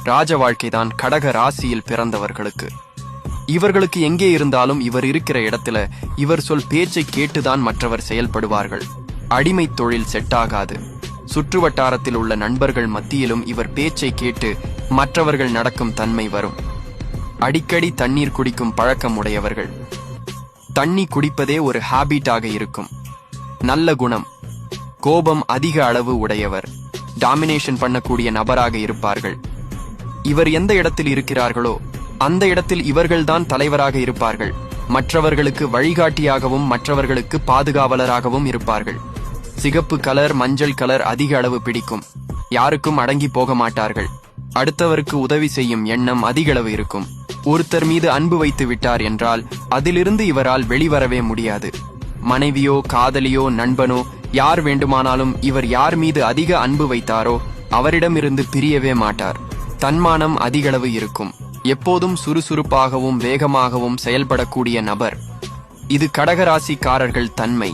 ராஜ வாழ்க்கைதான் கடக ராசியில் பிறந்தவர்களுக்கு. இவர்களுக்கு எங்கே இருந்தாலும் இவர் இருக்கிற இடத்துல இவர் சொல் பேச்சை கேட்டுதான் மற்றவர் செயல்படுவார்கள். அடிமை தொழில் செட் ஆகாது. சுற்று வட்டாரத்தில் உள்ள நண்பர்கள் மத்தியிலும் இவர் பேச்சை கேட்டு மற்றவர்கள் நடக்கும் தன்மை வரும். அடிக்கடி தண்ணீர் குடிக்கும் பழக்கம் உடையவர்கள். தண்ணி குடிப்பதே ஒரு ஹாபிட்டாக இருக்கும். நல்ல குணம். கோபம் அதிக அளவு உடையவர். டாமினேஷன் பண்ணக்கூடிய நபராக இருப்பார்கள். இவர் எந்த இடத்தில் இருக்கிறார்களோ அந்த இடத்தில் இவர்கள்தான் தலைவராக இருப்பார்கள். மற்றவர்களுக்கு வழிகாட்டியாகவும் மற்றவர்களுக்கு பாதுகாவலராகவும் இருப்பார்கள். சிகப்பு கலர், மஞ்சள் கலர் அதிக அளவு பிடிக்கும். யாருக்கும் அடங்கி போக மாட்டார்கள். அடுத்தவருக்கு உதவி செய்யும் எண்ணம் அதிக அளவு இருக்கும். ஒருத்தர் மீது அன்பு வைத்து விட்டார் என்றால் அதிலிருந்து இவரால் வெளிவரவே முடியாது. மனைவியோ காதலியோ நண்பனோ யார் வேண்டுமானாலும் இவர் யார் மீது அதிக அன்பு வைத்தாரோ அவரிடமிருந்து பிரியவே மாட்டார். தன்மானம் அதிகளவு இருக்கும். எப்போதும் சுறுசுறுப்பாகவும் வேகமாகவும் செயல்படக்கூடிய நபர். இது கடகராசிக்காரர்கள் தன்மை.